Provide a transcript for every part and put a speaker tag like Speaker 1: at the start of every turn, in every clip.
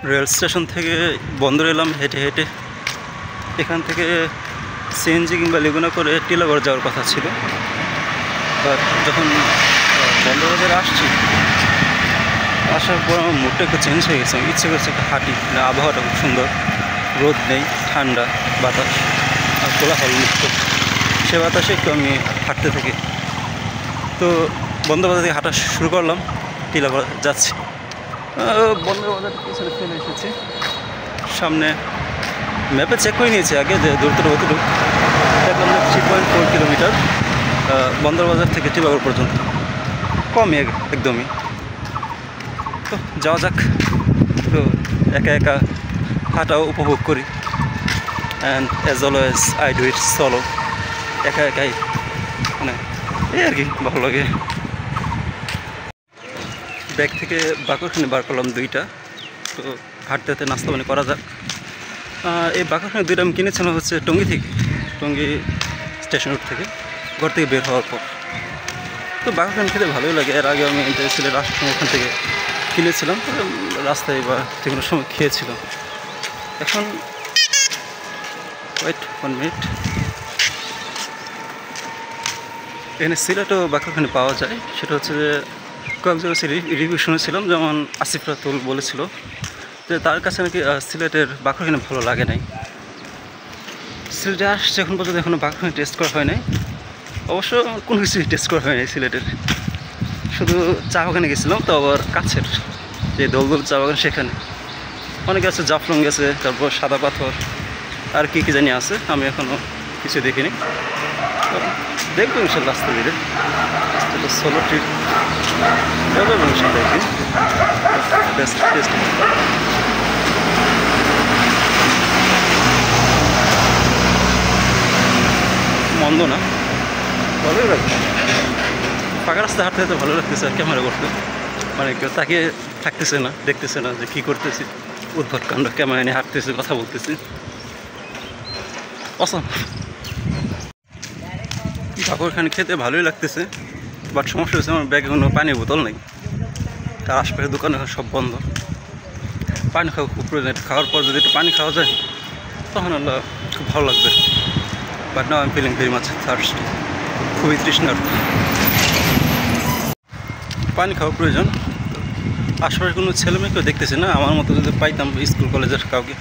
Speaker 1: Rail station থেকে বন্দর এলাম হেঁটে হেঁটে। এখান থেকে সিএনজি কিংবা লেগুনা করে টিলাগড় যাওয়ার কথা ছিল, বাট যখন বন্দরবাজারে আসছি, আসার পর আমার মুডটা একটু চেঞ্জ হয়ে গেছে। ইচ্ছে করছে একটা হাঁটি, আবহাওয়াটা খুব সুন্দর, রোদ নেই, ঠান্ডা বাতাস আর কোলাহল মুক্ত। সে বাতাসে একটু আমি হাঁটতে থাকি। তো বন্দরবাজার থেকে হাঁটা শুরু করলাম, টিলাগড় যাচ্ছি। বন্দরবাজার পিছনে ফেলে এসেছি। সামনে ম্যাপে চেক করে নিয়েছি আগে যে দূরত্বটা কতটুকু। দেখলাম 3.4 কিলোমিটার বন্দরবাজার থেকে টিলাগড় পর্যন্ত, কমই একদমই। তো যাওয়া যাক, তো একা একা হাঁটাও উপভোগ করি। And as always I do it solo, একা একাই, মানে এই আর কি ভালো লাগে। ব্যাগ থেকে বাকরখানি বার করলাম 2টা। তো হাঁটতে হাঁটতে নাস্তা পানি করা যাক। এই বাকরখানি 2টা আমি কিনেছিলাম হচ্ছে টঙ্গী থেকে, টঙ্গী স্টেশন রোড থেকে, ঘর থেকে বের হওয়ার পর। তো বাকরখানি খেতে ভালোই লাগে। এর আগে আমি সিলেট আসার সময় ওখান থেকে কিনেছিলাম, রাস্তায় বা যে কোনো সময় খেয়েছিলাম। এখন ওয়েট 1 মিনিট, এখানে সিলেটও বাকরখানি পাওয়া যায়। সেটা হচ্ছে যে কয়েকজন রিভিউ শুনেছিলাম, যেমন আসিফ রাতুল বলেছিল যে তার কাছে নাকি সিলেটের বাকরখানি ভালো লাগে নাই। সিলেটে আসছে এখন পর্যন্ত এখনও বাকরখানি টেস্ট করা হয় নাই। অবশ্য কোনো কিছুই টেস্ট করা হয় নাই সিলেটের, শুধু চা বাগানে গেছিলাম, তো আবার কাছের যে দোলদোল চা বাগান, সেখানে অনেকে আছে, জাফলং গেছে, তারপর সাদা পাথর, আর কী কী জানি আছে, আমি এখনও কিছু দেখিনি। দেখবো ইনশাল্লাহ আস্তে ধীরে, এটা সোলো ট্রিপ যাবো ইনশাল্লাহ একদিন। টেস্ট মন্দ না, ভালোই লাগছে। ফাঁকা রাস্তায় হাঁটতে হাঁটতে ভালো লাগতেছে, আর ক্যামেরা করতে মানে কেউ তাকিয়ে থাকতেছে না, দেখতেছে না যে কী করতেছি, উদ্ভট কাণ্ড, ক্যামেরা নিয়ে হাঁটতেছি, কথা বলতেছি। অসম বাকরখানি খেতে ভালোই লাগতেছে, বাট সমস্যা হচ্ছে আমার ব্যাগে কোনো পানির বোতল নেই, তার আশপাশের দোকান এখন সব বন্ধ। পানি খাওয়া খুব প্রয়োজন, খাওয়ার পর যদি একটু পানি খাওয়া যায় তখন আল্লাহ খুব ভালো লাগবে। But now I am feeling very much thirst, খুবই তৃষ্ণার্ত, পানি খাওয়া প্রয়োজন। আশপাশে কোনো ছেলেমেয়েকেও দেখতেছি না, আমার মতো যদি পাইতাম স্কুল কলেজের কাউকে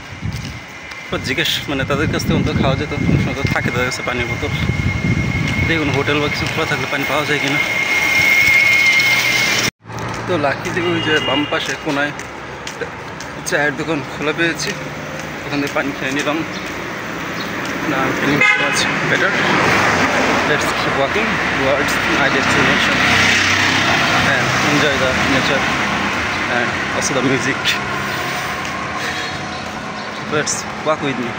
Speaker 1: জিজ্ঞেস, মানে তাদের কাছ থেকে অন্তত খাওয়া যেত, কোনো সময় থাকে তাদের কাছে পানির বোতল। দেখুন হোটেল বা কিছু খোলা থাকলে পানি পাওয়া যায় কিনা। তো লাকি দিয়ে ওই যে বাম পাশে কোনায় চায়ের দোকান খোলা পেয়েছি, ওখান থেকে পানি খেয়ে নিলাম। না feeling much better. Let's keep walking towards my destination and enjoy the nature and also the music. Let's walk with me.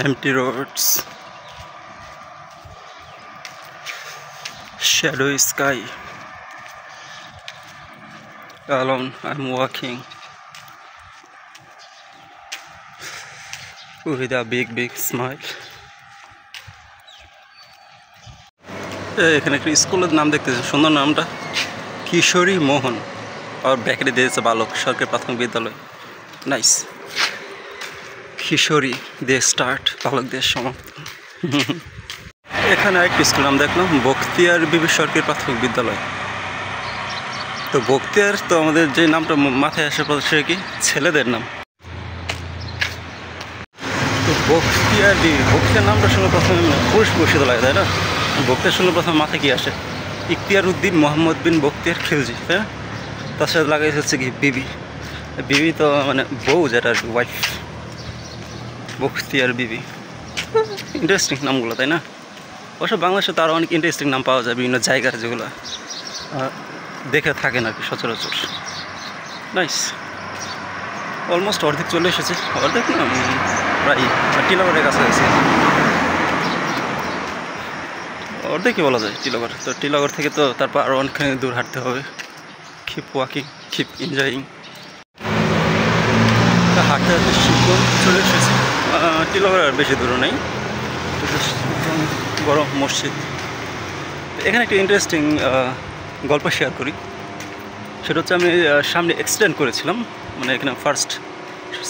Speaker 1: Empty roads, shadowy sky. Alone I'm walking with a big smile. এখানে একটা স্কুলের নাম দেখতেছি, সুন্দর নামটা, কিশোরী মোহন, আর ব্যাকেটে দিয়েছে বালক সরকারি প্রাথমিক বিদ্যালয়। নাইস, কিশোরী দিয়ে স্টার্ট, বালক দিয়ে সমাপ্ত। এখানে একটা স্কুল নাম দেখলাম, বখতিয়ার বিবি সরকারি প্রাথমিক বিদ্যালয়। তো বখতিয়ার, তো আমাদের যে নামটা মাথায় আসে সে কি ছেলেদের নাম। তো বখতিয়ার বিবি, বখতিয়ার নামটা শুনে প্রথমে পুরুষ পরিষদ লাগে, তাই না? বখতিয়ার শুনলে প্রথমে মাথায় কি আসে? ইখতিয়ার উদ্দিন মোহাম্মদ বিন বখতিয়ার খিলজি, তাই না? তার সাথে লাগাই হচ্ছে কি বিবি, বিবি তো মানে বউ, যেটা ওয়াইফ, বখতিয়ার বিবি। ইন্টারেস্টিং নামগুলো, তাই না? অবশ্য বাংলাদেশে তো আরও অনেক ইন্টারেস্টিং নাম পাওয়া যায় বিভিন্ন জায়গার, যেগুলো দেখে থাকেন আর কি সচরাচর। নাইস, অলমোস্ট অর্ধেক চলে এসেছে, অর্ধেক না প্রায় টিলাগড়ের কাছাকাছি, অর্ধেকই বলা যায় টিলাগড়। তো টিলাগড় থেকে তো তারপর আরও অনেকখানি দূর হাঁটতে হবে। Keep walking, keep enjoying. হাঁটতে হাঁটতে শিবগঞ্জ চলে এসেছি। টিলাগড় আর বেশি দূর নেই, বড় মসজিদ। এখানে একটা ইন্টারেস্টিং গল্প শেয়ার করি। সেটা হচ্ছে আমি সামনে অ্যাক্সিডেন্ট করেছিলাম, মানে এখানে ফার্স্ট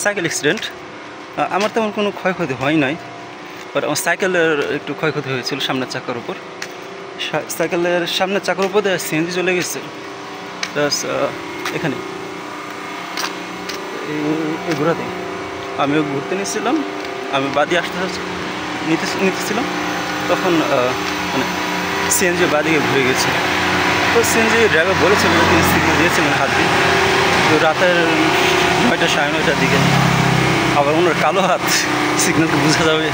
Speaker 1: সাইকেল অ্যাক্সিডেন্ট। আমার তেমন কোনো ক্ষয়ক্ষতি হয় নাই, বাট আমার সাইকেলের একটু ক্ষয়ক্ষতি হয়েছিল সামনের চাকার উপর। সাইকেলের সামনের চাকার উপর দিয়ে সিএনজি চলে গেছে। প্লাস এখানে এই ঘোরাতে আমিও ঘুরতে নিচ্ছিলাম, আমি বাদি আসতে নিতেছিলাম, তখন মানে সিএনজি বাদিকে ঘুরে গেছিল। তো সিএনজি ড্রাইভার বলেছিল যে তিনি সিগন্যাল দিয়েছিলেন হাত দিয়ে, তো রাতের 9টা সাড়ে 9টার দিকে। আবার ওনার কালো হাত, সিগন্যালকে বোঝা যাবে।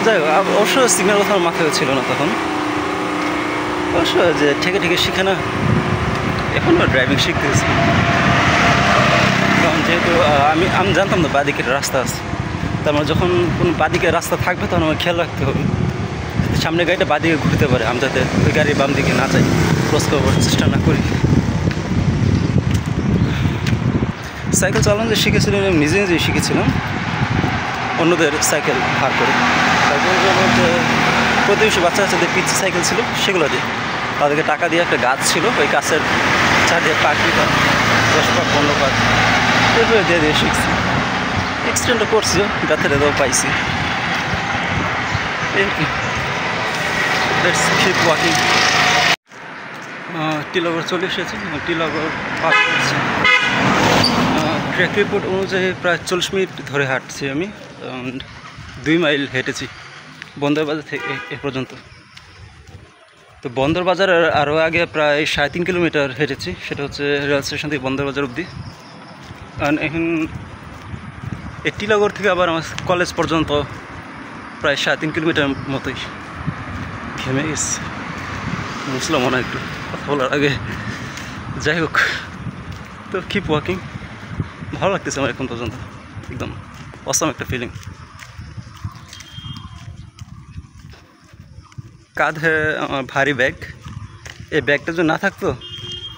Speaker 1: যাই হোক, অবশ্য সিগন্যাল কোথাও মাথায় ছিল না তখন। অবশ্য যে ঠেকে ঠেকে শিখে না, এখনও ড্রাইভিং শিখতেছি। কারণ যেহেতু আমি জানতাম না বাদিকের রাস্তা আছে, তার মানে যখন কোনো বাদিকের রাস্তা থাকবে তখন আমার খেয়াল রাখতে হবে সামনে গাড়িটা বাদিকে ঘুরতে পারে, আমি যাতে ওই গাড়ির বাম দিকে না যাই, ক্রস করবার চেষ্টা না করি। সাইকেল চালানো যে শিখেছিলাম আমি নিজে নিজেই শিখেছিলাম, অন্যদের সাইকেল ভাগ করে। তারপর প্রতিবেশী বাচ্চা বাচ্চাদের পিচ সাইকেল ছিল, সেগুলো দিয়ে তাদেরকে টাকা দিয়ে একটা গাছ ছিল, ওই গাছের চার দিয়ে পাখি বা 10 পাক 15 পাক এরপরে দিয়ে দিয়ে শিখছি। এক্সিডেন্টও করছি, ব্যথা রেদাও পাইছি। Let's keep walking. টিলাগড় চলে এসেছি, টিলাগড় পার করছি। ট্র্যাক রিপোর্ট অনুযায়ী প্রায় 40 মিনিট ধরে হাঁটছি আমি, 2 মাইল হেঁটেছি বন্দরবাজার থেকে এ পর্যন্ত। তো বন্দরবাজার আরও আগে প্রায় 3.5 কিলোমিটার হেঁটেছি, সেটা হচ্ছে রেল স্টেশন থেকে বন্দরবাজার অবধি। কারণ এখন এই টিলাগড় থেকে আবার আমার কলেজ পর্যন্ত প্রায় 3.5 কিলোমিটার মতোই। ঘেমে গেছি, বুঝলাম মনে একটু কথা বলার আগে। যাই হোক, তো কিপ ওয়াকিং। ভালো লাগতেছে আমার এখন পর্যন্ত, একদম অসাম একটা ফিলিং। কাঁধে আমার ভারী ব্যাগ, এই ব্যাগটা যদি না থাকতো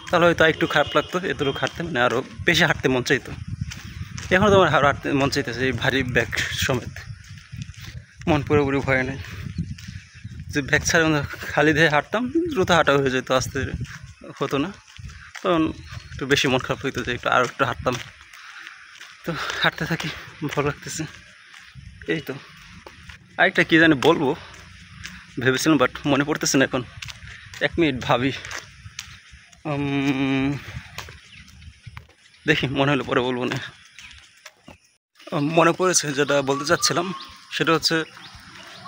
Speaker 1: তাহলে হয়তো একটু খারাপ লাগতো, এতটুকু হাঁটতে মানে আরও বেশি হাঁটতে মন চাইতো। এখনও তো আমার আরও হাঁটতে মন চাইতেছে এই ভারী ব্যাগ সমেত, মন পুরোপুরি ভয় নেই। যে ব্যাগ ছাড়া খালি দিয়ে হাঁটতাম, দ্রুত হাঁটা হয়ে যেত, আসতে হতো না, তখন একটু বেশি মন খারাপ হইতো যে আরও একটু হাঁটতাম। তো হাঁটতে থাকি, ভালো লাগতেছে। এই তো আরেকটা কী জানি বলবো ভেবেছিলাম, বাট মনে পড়তেছে না এখন। 1 মিনিট ভাবি, দেখি মনে হলে পরে বলবো না। মনে পড়েছে যেটা বলতে চাচ্ছিলাম, সেটা হচ্ছে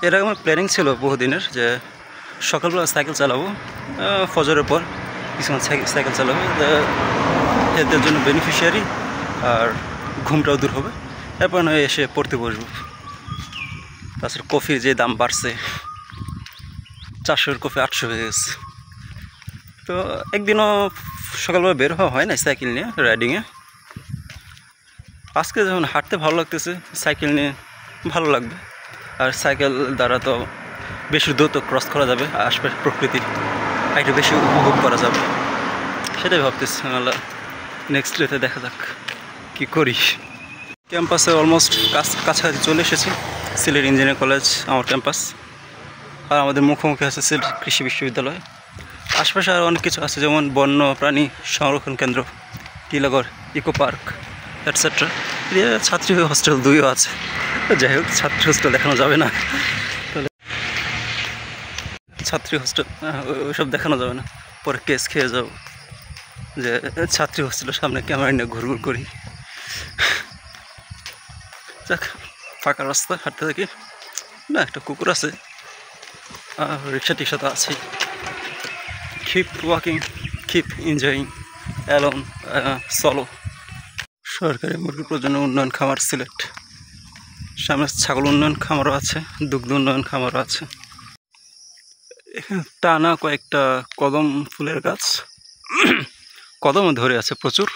Speaker 1: এর আগে আমার প্ল্যানিং ছিল বহুদিনের যে সকালবেলা সাইকেল চালাবো, ফজরের পর কিছুক্ষণ সাইকেল চালাবো, হেলথের জন্য বেনিফিশিয়ারি আর ঘুমটাও দূর হবে। এরপর নয় এসে পড়তে বসবো। তাছাড়া কফির যে দাম বাড়ছে, 400-এর কফি 800 হয়ে গেছে। তো একদিনও সকালবেলা বের হওয়া হয় না সাইকেল নিয়ে রাইডিংয়ে। আজকে যখন হাঁটতে ভালো লাগতেছে, সাইকেল নিয়ে ভালো লাগবে। আর সাইকেল দ্বারা তো বেশি দ্রুত ক্রস করা যাবে, আশপাশের প্রকৃতি একটু বেশি উপভোগ করা যাবে, সেটাই ভাবতেছি। নাহলে নেক্সট ডেতে দেখা যাক কী করি। ক্যাম্পাসে অলমোস্ট কাছাকাছি চলে এসেছি। সিলেট ইঞ্জিনিয়ারিং কলেজ আমার ক্যাম্পাস, আর আমাদের মুখোমুখি আছে সিলেট কৃষি বিশ্ববিদ্যালয়। আশপাশে আরও অনেক কিছু আছে, যেমন বন্য প্রাণী সংরক্ষণ কেন্দ্র, টিলাগড় ইকো পার্ক এটসেট্রা। এদিকে ছাত্রী হোস্টেল 2ও আছে। যাই হোক, ছাত্রী হোস্টেল দেখানো যাবে না, তাহলে ছাত্রী হোস্টেল ওইসব দেখানো যাবে না, পরে কেস খেয়ে যাও যে ছাত্রী হোস্টেলের সামনে ক্যামেরা নিয়ে ঘুরঘুর করি। যাক, ফাঁকা রাস্তা হাঁটতে থাকি। না, একটা কুকুর আছে, রিক্সা টিক্সা তো আছেই। Keep walking, keep enjoying alone solo. সরকারি মুরগি প্রজনন উন্নয়ন খামার সিলেট, সামনে ছাগল উন্নয়ন খামারও আছে, দুগ্ধ উন্নয়ন খামারও আছে। এখানে টানা কয়েকটা কদম ফুলের গাছ, কদমও ধরে আছে প্রচুর,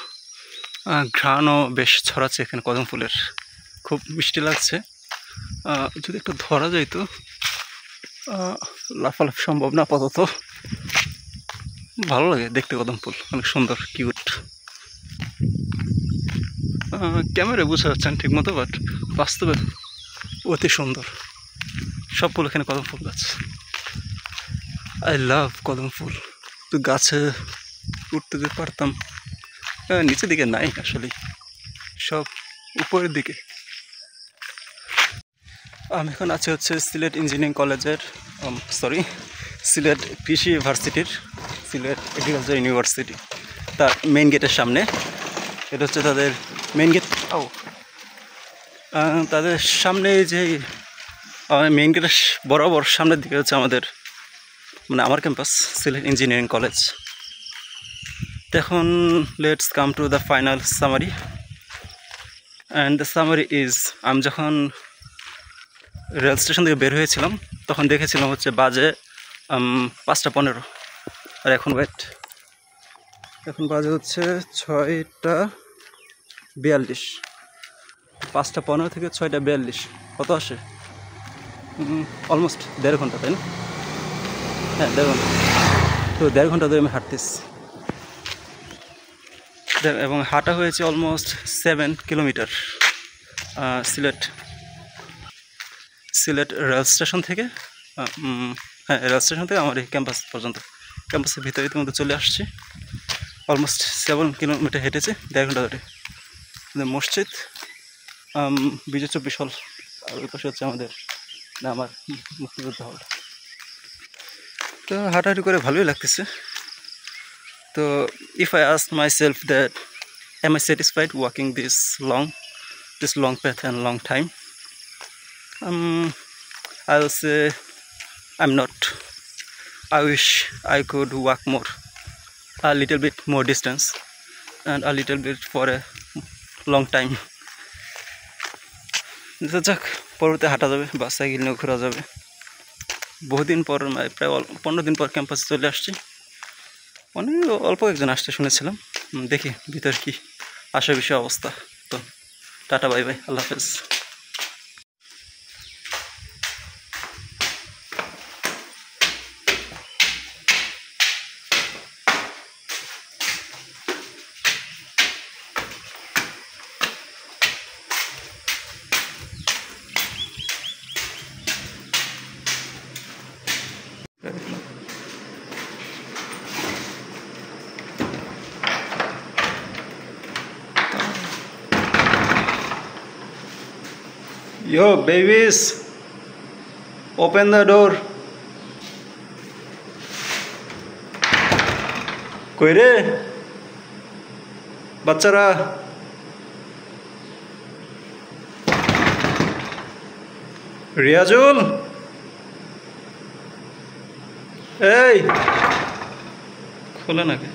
Speaker 1: ঘ্রাণও বেশ ছড়াচ্ছে এখানে কদম ফুলের, খুব মিষ্টি লাগছে। যদি একটু ধরা যায় তো, লাফালাফি সম্ভব না আপাতত। ভালো লাগে দেখতে, কদম ফুল অনেক সুন্দর, কিউট। ক্যামেরায় বোঝা যাচ্ছে না ঠিক মতো, বাট বাস্তবে অতি সুন্দর। সব ফুল এখানে কদম ফুল গাছ। আই লাভ কদম ফুল। তো গাছে উঠতে যে পারতাম, নিচের দিকে নাই আসলে, সব উপরের দিকে। আমি এখন আছি হচ্ছে সিলেট ইঞ্জিনিয়ারিং কলেজের, সরি সিলেট কৃষি ইউনিভার্সিটির, সিলেট এগ্রিকালচার ইউনিভার্সিটি তার মেইন গেটের সামনে। এটা হচ্ছে তাদের মেইন গেট। তাদের সামনে যে মেইন গেটের বরাবর সামনের দিকে হচ্ছে আমাদের, মানে আমার ক্যাম্পাস সিলেট ইঞ্জিনিয়ারিং কলেজ। এখন let's come to the final summary, and the summary is, আমি যখন রেল স্টেশন থেকে বের হয়েছিলাম তখন দেখেছিলাম হচ্ছে বাজে 5:15, আর এখন এখন বাজে হচ্ছে 6:42। 5:15 থেকে 6:42 কত আসে? অলমোস্ট 1.5 ঘন্টা, তাই না? হ্যাঁ, 1.5 ঘন্টা। তো 1.5 ঘন্টা ধরে আমি হাঁটতেছি, এবং হাঁটা হয়েছে almost 7 kilometre Sylhet rail station থেকে। হ্যাঁ, রেল স্টেশন থেকে আমার এই ক্যাম্পাস পর্যন্ত। ক্যাম্পাসের ভিতরে ইতিমধ্যে চলে আসছি। অলমোস্ট 7 কিলোমিটার হেঁটেছি 1.5 ঘন্টা ধরে। মসজিদ, বিজয় 24 হল, আর ওই পাশে হচ্ছে আমার মুক্তিযোদ্ধা হল। তো হাঁটাহাঁটি করে ভালোই লাগতেছে। তো if I ask my self that am I satisfied walking this long path and long time, I will say I'm not. I wish I could walk a little bit more distance and a little bit for a long time. যাক, পরবর্তী হাঁটা যাবে বা cycle নিয়ে ঘোরা যাবে। বহুদিন পর, প্রায় 15 দিন পর ক্যাম্পাসে চলে আসছি। অনেক অল্প একজন আসতে শুনেছিলাম, দেখি ভিতর কি আসা বিষয় অবস্থা। তো টাটা, বাই বাই, আল্লাহ হাফেজ। Yo babies, open the door. কই রে বাচ্চারা? রিয়াজুল, এই খোলে নাকি?